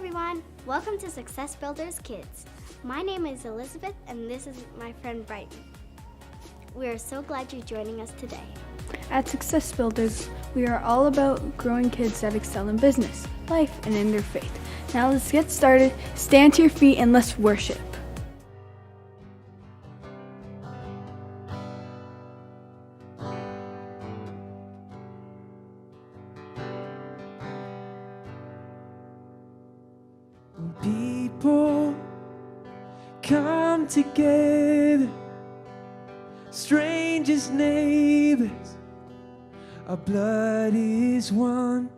everyone, welcome to Success Builders Kids. My name is Elizabeth and this is my friend Brighton. We are so glad you're joining us today. At Success Builders, we are all about growing kids that excel in business, life, and in their faith. Now let's get started. Stand to your feet and let's worship. People come together, strangers, neighbors, our blood is one.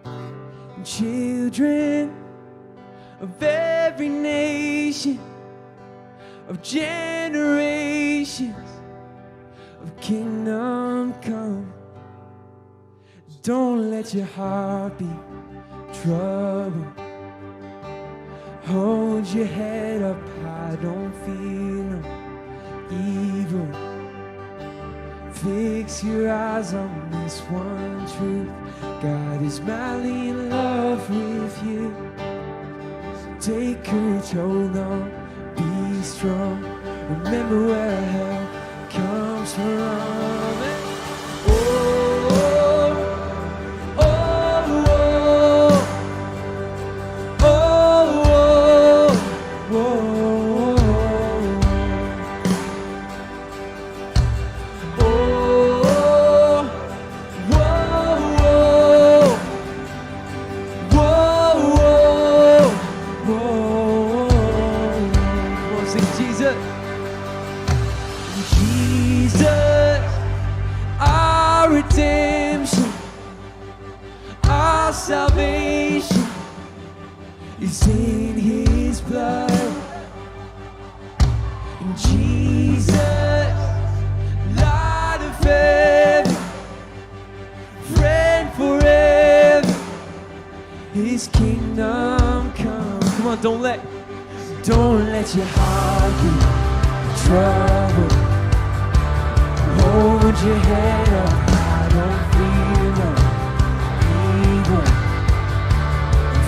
And children of every nation, of generations, of kingdom come. Don't let your heart be troubled. Hold your head up high, don't fear no evil. Fix your eyes on this one truth. God is madly in love with you. Take courage, hold on, be strong. Remember where help comes from. Salvation is in His blood. And Jesus, light of heaven, friend forever, His kingdom come. Come on, don't let your heart be troubled. Hold your head up high, don't fear no evil.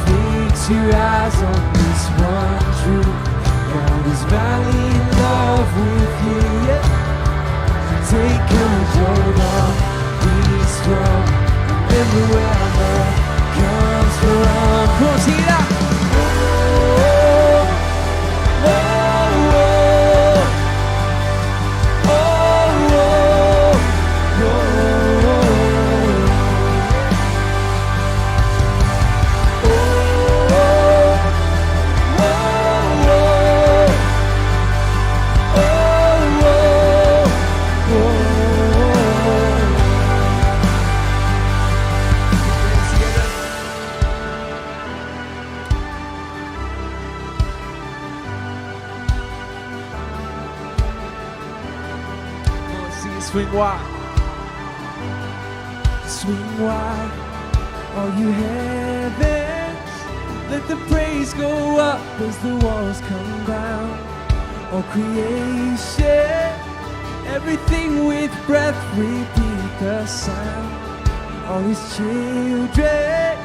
Fix your eyes on this one truth. God is madly in love with you. Yeah. Take courage, hold on, be strong. Remember where our love comes from. Come on, sing it out. Swing wide, swing wide, all you heavens. Let the praise go up as the walls come down. All creation, everything with breath, repeat the sound. All His children,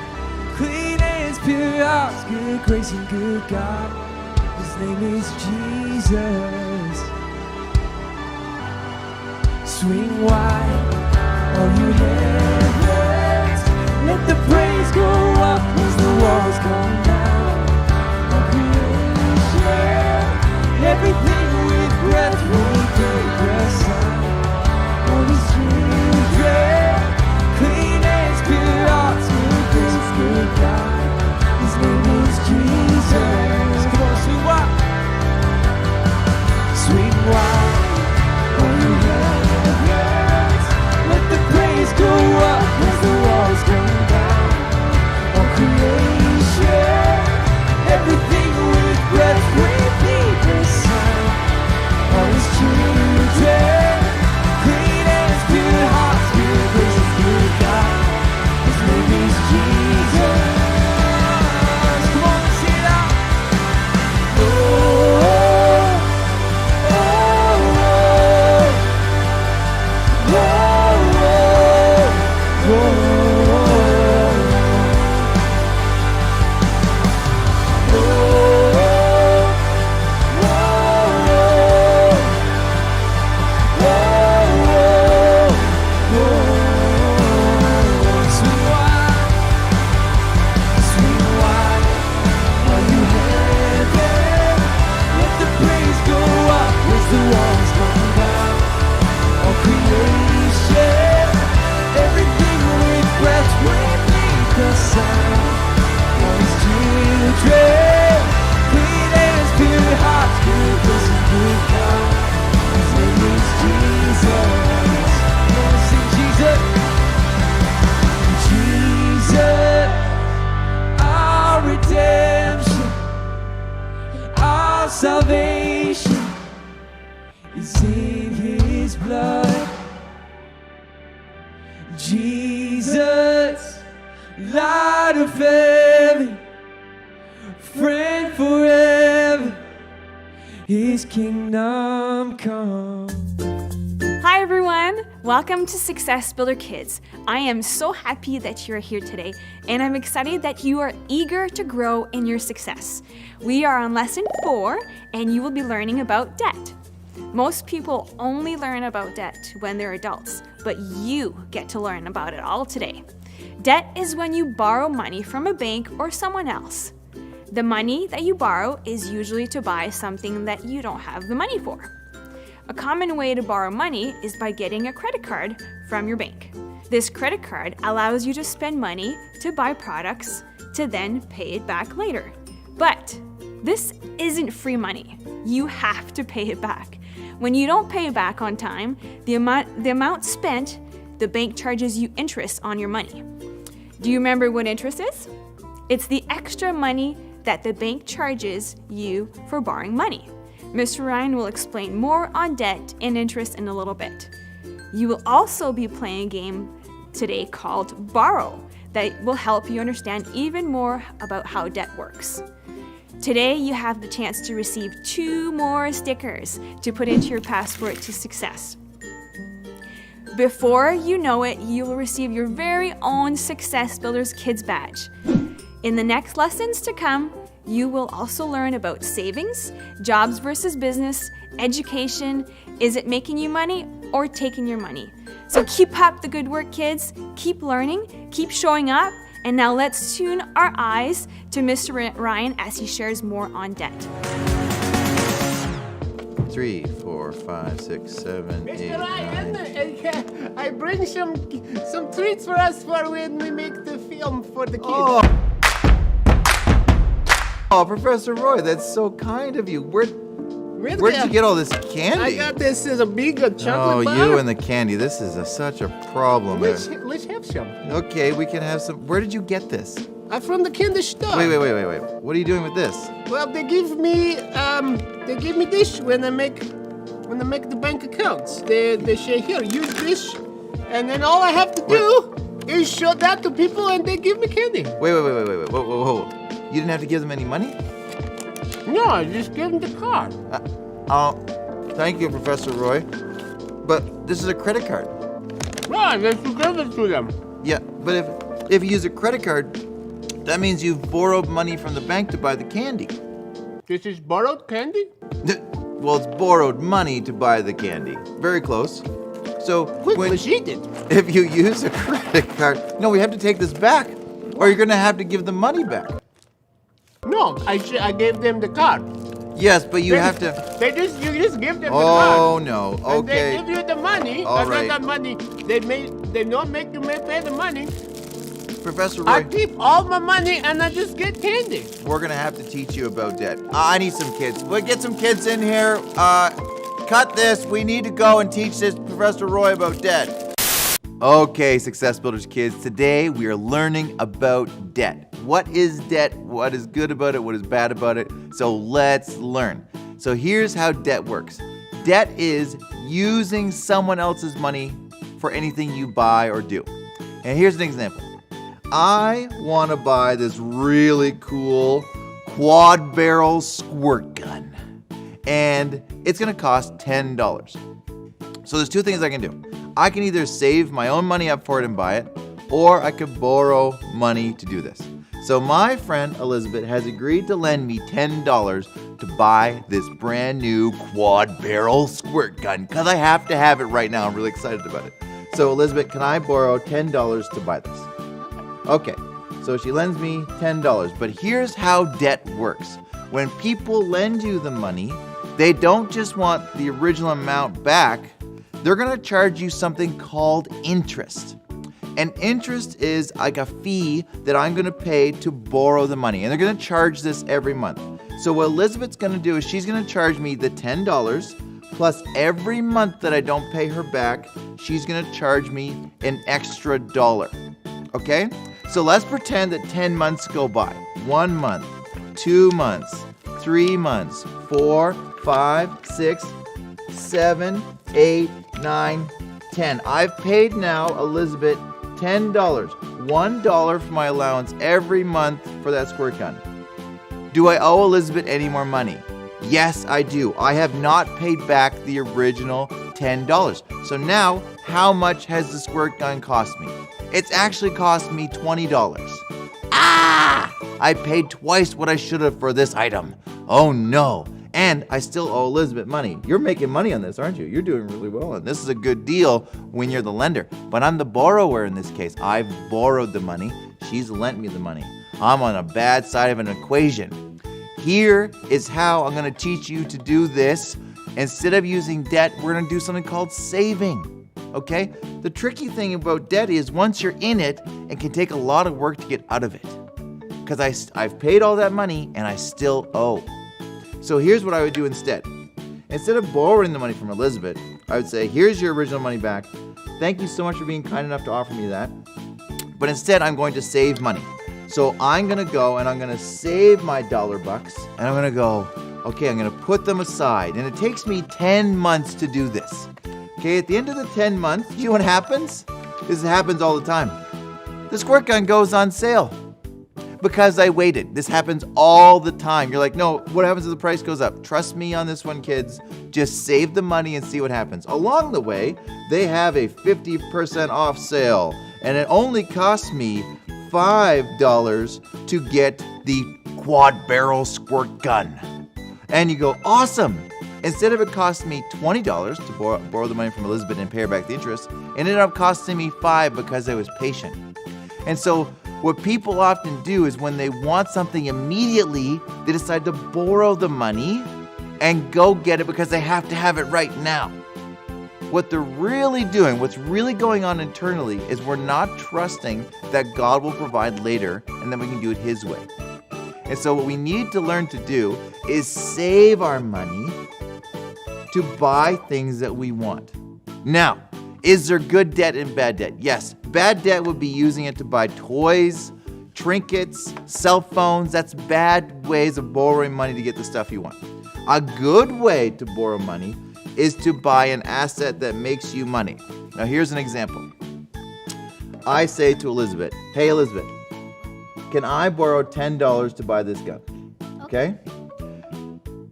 clean hands, pure hearts, good grace and good God. His name is Jesus. Swing wide, all you heavens. Let the praise go up as the walls come down. All creation, everything with breath, repeat the sound. All His children, clean hands, pure hearts, good grace, good God. His name is Jesus. Come on, swing wide, swing wide, all you heavens. Let the praise go is in his blood. Jesus, light of heaven, friend forever, his kingdom come. Hi everyone, welcome to Success Builder Kids. I am so happy that you're here today, and I'm excited that you are eager to grow in your success. We are on lesson 4, and you will be learning about debt. Most people only learn about debt when they're adults, but you get to learn about it all today. Debt is when you borrow money from a bank or someone else. The money that you borrow is usually to buy something that you don't have the money for. A common way to borrow money is by getting a credit card from your bank. This credit card allows you to spend money to buy products to then pay it back later. But this isn't free money. You have to pay it back. When you don't pay it back on time, the amount spent, the bank charges you interest on your money. Do you remember what interest is? It's the extra money that the bank charges you for borrowing money. Mr. Ryan will explain more on debt and interest in a little bit. You will also be playing a game today called Borrow that will help you understand even more about how debt works. Today you have the chance to receive 2 more stickers to put into your passport to success. Before you know it, you will receive your very own Success Builders Kids badge. In the next lessons to come, you will also learn about savings, jobs versus business, education. Is it making you money or taking your money? So keep up the good work, kids. Keep learning, keep showing up, and now let's tune our eyes to Mr. Ryan as he shares more on debt. 3, 4, 5, 6, 7, 8, Mr. 9. Ryan, I bring some treats for us for when we make the film for the kids. Oh, Professor Roy, that's so kind of you. Where'd you get all this candy? I got this as a big chocolate bar. You and the candy. This is such a problem. Let's have some. Okay, we can have some. Where did you get this? From the candy store. Wait. What are you doing with this? Well, they give me this when I make the bank accounts. They say, here, use this, and then all I have to do is show that to people, and they give me candy. Wait. Whoa. You didn't have to give them any money? No, I just give them the card. Thank you, Professor Roy. But this is a credit card. Right, I just give it to them. Yeah, but if you use a credit card, that means you've borrowed money from the bank to buy the candy. This is borrowed candy? Well, it's borrowed money to buy the candy. Very close. So if you use a credit card, no, we have to take this back, or you're gonna have to give the money back. No, I gave them the card. Yes, but you have to. You just give them the card. Oh no. And Okay. they give you the money. All right. Not money. They don't make you pay the money. Professor I Roy, keep all my money and I just get candy. we're gonna have to teach you about debt. I need some kids. We'll get some kids in here. Cut this. We need to go and teach this Professor Roy about debt. Okay, Success Builders kids, today we are learning about debt. What is debt? What is good about it? What is bad about it? So let's learn. So here's how debt works. Debt is using someone else's money for anything you buy or do. And here's an example. I want to buy this really cool quad barrel squirt gun. And it's going to cost $10. So there's 2 things I can do. I can either save my own money up for it and buy it, or I could borrow money to do this. So my friend Elizabeth has agreed to lend me $10 to buy this brand new quad barrel squirt gun because I have to have it right now. I'm really excited about it. So Elizabeth, can I borrow $10 to buy this? Okay, so she lends me $10, but here's how debt works. When people lend you the money, they don't just want the original amount back, they're gonna charge you something called interest. And interest is like a fee that I'm gonna pay to borrow the money. And they're gonna charge this every month. So what Elizabeth's gonna do is she's gonna charge me the $10 plus every month that I don't pay her back, she's gonna charge me an extra $1. Okay? So let's pretend that 10 months go by. 1 month, 2 months, 3 months, 4, 5, 6. 7, 8, 9, 10. I've paid now Elizabeth $10. $1 for my allowance every month for that squirt gun. Do I owe Elizabeth any more money? Yes, I do. I have not paid back the original $10. So now, how much has the squirt gun cost me? It's actually cost me $20. Ah! I paid twice what I should have for this item. Oh no. And I still owe Elizabeth money. You're making money on this, aren't you? You're doing really well. And this is a good deal when you're the lender. But I'm the borrower in this case. I've borrowed the money. She's lent me the money. I'm on a bad side of an equation. Here is how I'm going to teach you to do this. Instead of using debt, we're going to do something called saving. Okay? The tricky thing about debt is once you're in it, it can take a lot of work to get out of it. Because I've paid all that money and I still owe. So here's what I would do instead. Instead of borrowing the money from Elizabeth, I would say, here's your original money back. Thank you so much for being kind enough to offer me that. But instead, I'm going to save money. So I'm going to go and I'm going to save my $1 bucks. And I'm going to go, okay, I'm going to put them aside. And it takes me 10 months to do this. Okay, at the end of the 10 months, you know what happens? This happens all the time. The squirt gun goes on sale. Because I waited. This happens all the time. You're like, no, what happens if the price goes up? Trust me on this one, kids. Just save the money and see what happens. Along the way, they have a 50% off sale. And it only cost me $5 to get the quad barrel squirt gun. And you go, awesome. Instead of it costing me $20 to borrow the money from Elizabeth and pay her back the interest, it ended up costing me $5 because I was patient. And so what people often do is when they want something immediately, they decide to borrow the money and go get it because they have to have it right now. What they're really doing, what's really going on internally, is we're not trusting that God will provide later and then we can do it His way. And so what we need to learn to do is save our money to buy things that we want. Now, is there good debt and bad debt? Yes. Bad debt would be using it to buy toys, trinkets, cell phones. That's bad ways of borrowing money to get the stuff you want. A good way to borrow money is to buy an asset that makes you money. Now here's an example. I say to Elizabeth, hey Elizabeth, can I borrow $10 to buy this gun? Okay?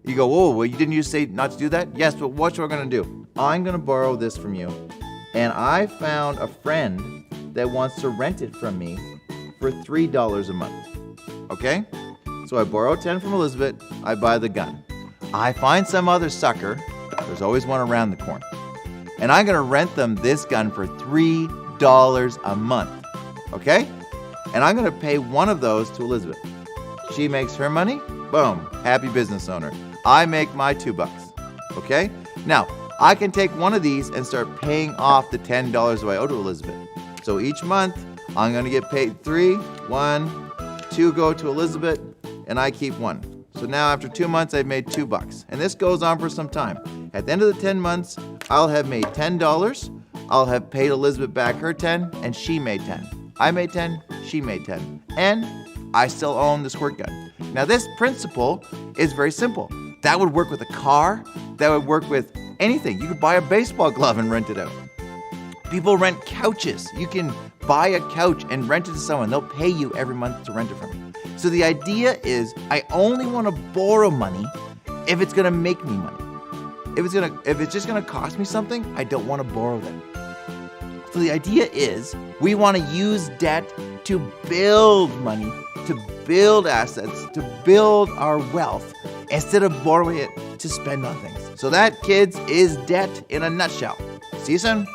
You go, whoa, well, you didn't you say not to do that? Yes, but what we're going to do? I'm going to borrow this from you. And I found a friend that wants to rent it from me for $3 a month. Okay? So I borrow 10 from Elizabeth, I buy the gun. I find some other sucker, there's always one around the corner, and I'm gonna rent them this gun for $3 a month. Okay? And I'm gonna pay one of those to Elizabeth. She makes her money, boom, happy business owner. I make my $2. Okay? Now, I can take one of these and start paying off the $10 I owe to Elizabeth. So each month, I'm going to get paid 3, 1, 2 go to Elizabeth, and I keep 1. So now after 2 months, I've made $2. And this goes on for some time. At the end of the 10 months, I'll have made $10. I'll have paid Elizabeth back her 10, and she made 10. I made 10, she made 10. And I still own the squirt gun. Now this principle is very simple. That would work with a car. That would work with anything. You could buy a baseball glove and rent it out. People rent couches. You can buy a couch and rent it to someone. They'll pay you every month to rent it from you. So the idea is I only want to borrow money if it's going to make me money. If it's just going to cost me something, I don't want to borrow that. So the idea is we want to use debt to build money, to build assets, to build our wealth instead of borrowing it to spend on things. So that, kids, is debt in a nutshell. See you soon.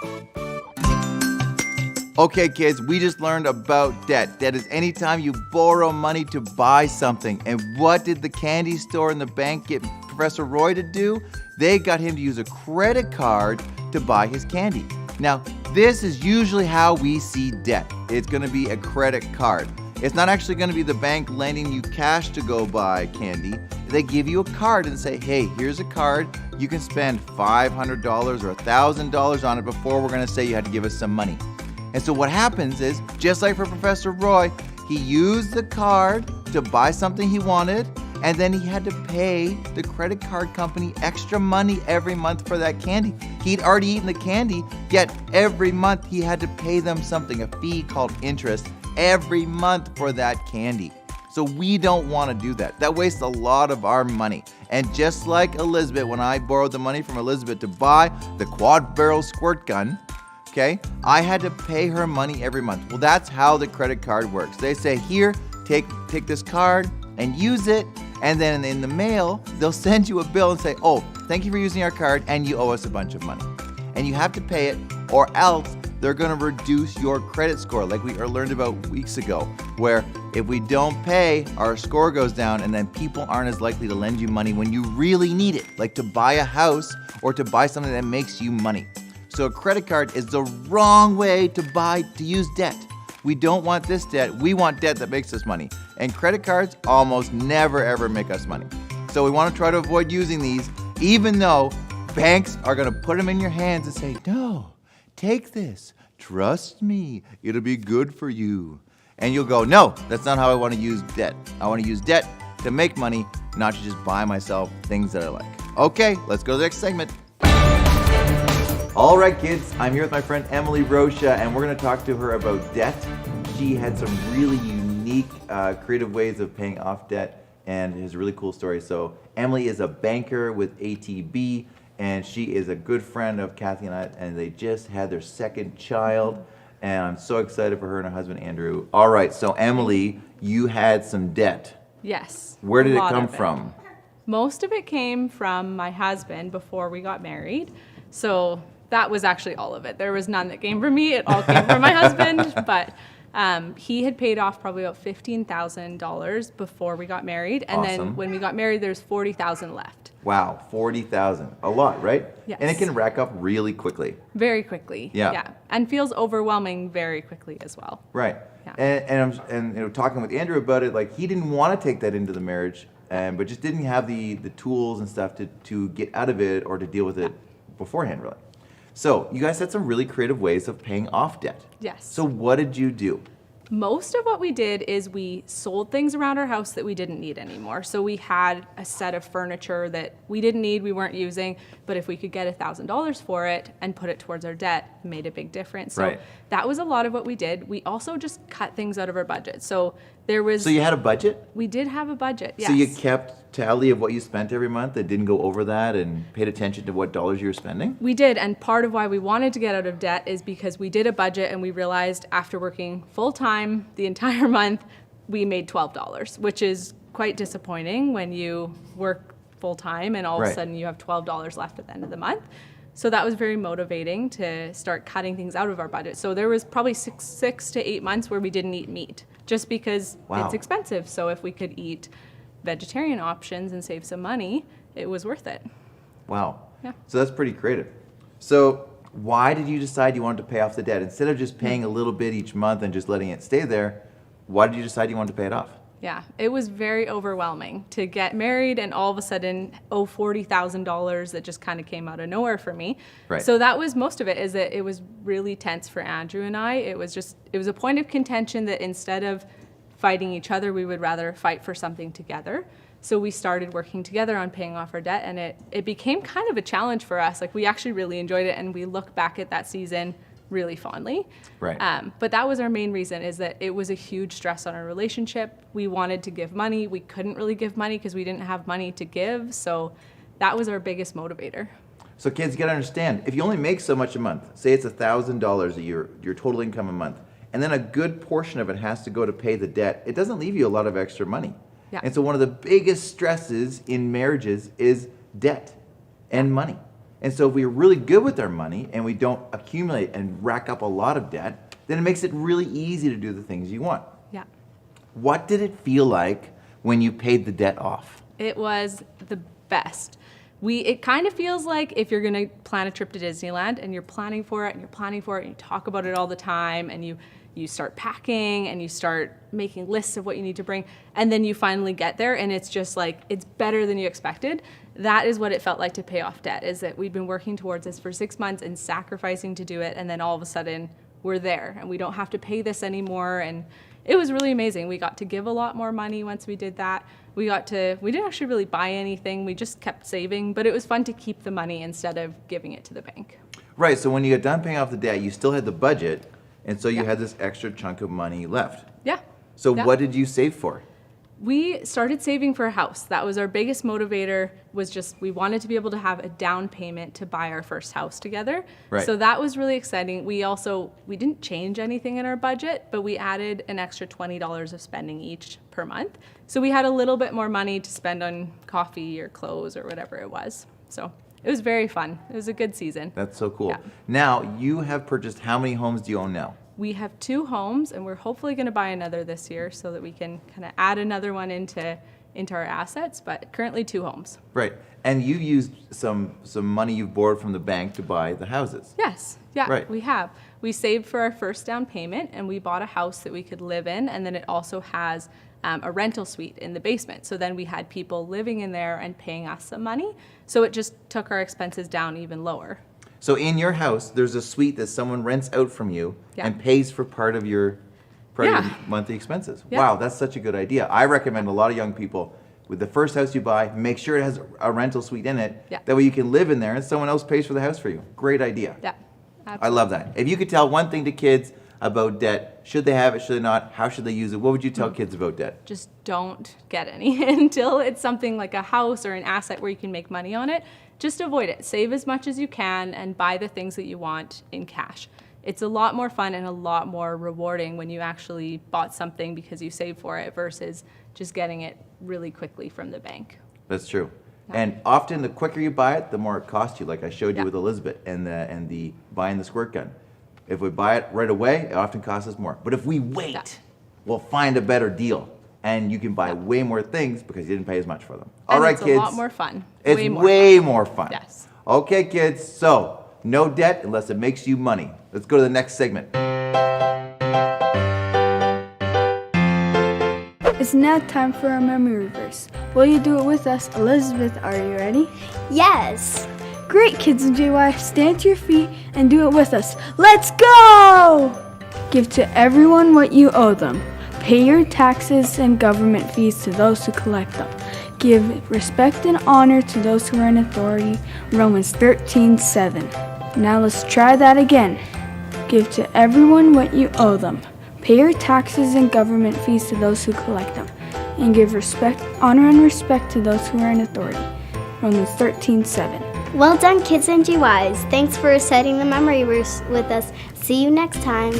Okay, kids, we just learned about debt. Debt is anytime you borrow money to buy something. And what did the candy store and the bank get Professor Roy to do? They got him to use a credit card to buy his candy. Now, this is usually how we see debt. It's going to be a credit card. It's not actually going to be the bank lending you cash to go buy candy. They give you a card and say, hey, here's a card. You can spend $500 or $1,000 on it before we're going to say you had to give us some money. And so what happens is, just like for Professor Roy, he used the card to buy something he wanted, And then he had to pay the credit card company extra money every month for that candy. He'd already eaten the candy, yet every month he had to pay them something, a fee called interest, every month for that candy. So we don't want to do that. That wastes a lot of our money. And just like Elizabeth, when I borrowed the money from Elizabeth to buy the quad barrel squirt gun, okay, I had to pay her money every month. Well, that's how the credit card works. They say, here, take this card and use it. And then in the mail, they'll send you a bill and say, oh, thank you for using our card, and you owe us a bunch of money. And you have to pay it, or else they're gonna reduce your credit score, like we learned about weeks ago, where if we don't pay, our score goes down, and then people aren't as likely to lend you money when you really need it, like to buy a house or to buy something that makes you money. So a credit card is the wrong way to use debt. We don't want this debt. We want debt that makes us money. And credit cards almost never ever make us money. So we want to try to avoid using these, even though banks are going to put them in your hands and say, no, take this. Trust me. It'll be good for you. And you'll go, no, that's not how I want to use debt. I want to use debt to make money, not to just buy myself things that I like. Okay, let's go to the next segment. All right, kids, I'm here with my friend Emily Rocha, and we're going to talk to her about debt. She had some really unique, creative ways of paying off debt, and has a really cool story. So Emily is a banker with ATB, and she is a good friend of Kathy and I, and they just had their second child, and I'm so excited for her and her husband, Andrew. All right, so Emily, you had some debt. Yes. Where did a it lot come of from? Most of it came from my husband before we got married. So that was actually all of it. There was none that came from me. It all came from my husband. But he had paid off probably about $15,000 before we got married. And Awesome. then when we got married, there's $40,000 left. Wow, 40,000. A lot, right? Yes. And it can rack up really quickly. Very quickly. Yeah. And feels overwhelming very quickly as well. Right. Yeah. And you know, talking with Andrew about it, like he didn't want to take that into the marriage, but just didn't have the tools and stuff to get out of it or to deal with it beforehand, really. So you guys had some really creative ways of paying off debt. Yes. So what did you do? Most of what we did is we sold things around our house that we didn't need anymore. So we had a set of furniture that we didn't need, we weren't using, but if we could get $1,000 for it and put it towards our debt, it made a big difference. So Right. that was a lot of what we did. We also just cut things out of our budget. So there was, So you had a budget? we did have a budget, yes. So you kept tally of what you spent every month and didn't go over that and paid attention to what dollars you were spending? We did, and part of why we wanted to get out of debt is because we did a budget and we realized after working full-time the entire month, we made $12, which is quite disappointing when you work full-time and all of Right. a sudden you have $12 left at the end of the month. So that was very motivating to start cutting things out of our budget. So there was probably six to 8 months where we didn't eat meat, just because Wow. it's expensive. So if we could eat vegetarian options and save some money, it was worth it. Wow. Yeah. So that's pretty creative. So why did you decide you wanted to pay off the debt? Instead of just paying a little bit each month and just letting it stay there, why did you decide you wanted to pay it off? Yeah, it was very overwhelming to get married and all of a sudden owe $40,000 that just kind of came out of nowhere for me. Right. So that was most of it, is that it was really tense for Andrew and I. It was a point of contention that instead of fighting each other, we would rather fight for something together. So we started working together on paying off our debt, and it became kind of a challenge for us. Like, we actually really enjoyed it, and we look back at that season really fondly. Right. But that was our main reason, is that it was a huge stress on our relationship. We wanted to give money. We couldn't really give money because we didn't have money to give. So that was our biggest motivator. So kids, you gotta understand, if you only make so much a month, say it's $1,000 a year, your total income a month, and then a good portion of it has to go to pay the debt, it doesn't leave you a lot of extra money. Yeah. And so one of the biggest stresses in marriages is debt and money. And so if we're really good with our money and we don't accumulate and rack up a lot of debt, then it makes it really easy to do the things you want. Yeah. What did it feel like when you paid the debt off? It was the best. It kind of feels like if you're gonna plan a trip to Disneyland and you're planning for it and you're planning for it and you talk about it all the time and you start packing and you start making lists of what you need to bring, and then you finally get there and it's just like, it's better than you expected. That is what it felt like to pay off debt, is that we'd been working towards this for 6 months and sacrificing to do it, and then all of a sudden we're there and we don't have to pay this anymore. And it was really amazing. We got to give a lot more money once we did that. we didn't actually really buy anything. We just kept saving, but it was fun to keep the money instead of giving it to the bank. Right, so when you got done paying off the debt, you still had the budget, and so you had this extra chunk of money left. Yeah. So Yeah. what did you save for? We started saving for a house. That was our biggest motivator, was just we wanted to be able to have a down payment to buy our first house together. Right. So that was really exciting. We didn't change anything in our budget, but we added an extra $20 of spending each per month. So we had a little bit more money to spend on coffee or clothes or whatever it was. So it was very fun. It was a good season. That's so cool. Yeah. Now, you have purchased, how many homes do you own now? We have 2 homes, and we're hopefully going to buy another this year so that we can kind of add another one into our assets, but currently 2 homes. Right, and you used some money you've borrowed from the bank to buy the houses. Yes, yeah, Right. we have. We saved for our first down payment, and we bought a house that we could live in, and then it also has a rental suite in the basement. So then we had people living in there and paying us some money, so it just took our expenses down even lower. So in your house, there's a suite that someone rents out from you Yeah. and pays for part of your Yeah. monthly expenses. Yeah. Wow, that's such a good idea. I recommend a lot of young people, with the first house you buy, make sure it has a rental suite in it. Yeah. That way you can live in there and someone else pays for the house for you. Great idea. Yeah, I love that. If you could tell one thing to kids about debt, should they have it, should they not, how should they use it, what would you tell kids about debt? just don't get any until it's something like a house or an asset where you can make money on it. Just avoid it. Save as much as you can and buy the things that you want in cash. It's a lot more fun and a lot more rewarding when you actually bought something because you saved for it versus just getting it really quickly from the bank. That's true. And often the quicker you buy it, the more it costs you, like I showed you Yeah. with Elizabeth and the buying the squirt gun. If we buy it right away, it often costs us more. But if we wait, Yeah. we'll find a better deal. And you can buy way more things because you didn't pay as much for them. All And right, it's kids. a lot more fun. It's Way more way fun. more fun. Yes. Okay, kids. So, no debt unless it makes you money. Let's go to the next segment. It's now time for our memory verse. Will you do it with us? Elizabeth, are you ready? Yes! Great, kids in JY, stand to your feet and do it with us. Let's go! Give to everyone what you owe them. Pay your taxes and government fees to those who collect them. Give respect and honor to those who are in authority. Romans 13:7. Now let's try that again. Give to everyone what you owe them. Pay your taxes and government fees to those who collect them. And give respect, honor and respect to those who are in authority. Romans 13:7. Well done, kids and GYs. Thanks for reciting the memory verse with us. See you next time.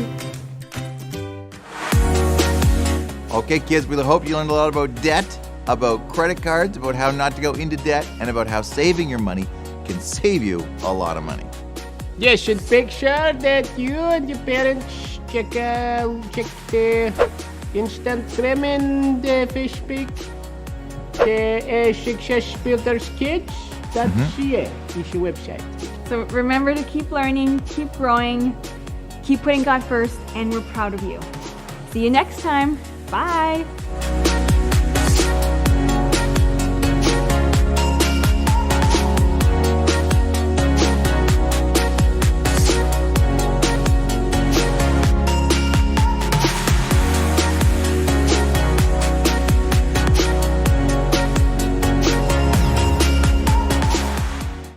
Okay, kids, we hope you learned a lot about debt, about credit cards, about how not to go into debt, and about how saving your money can save you a lot of money. You should make sure that you and your parents check the instant cream the fish pic. The Success Builders Kids.ca is your website. So remember to keep learning, keep growing, keep putting God first, and we're proud of you. See you next time. Bye.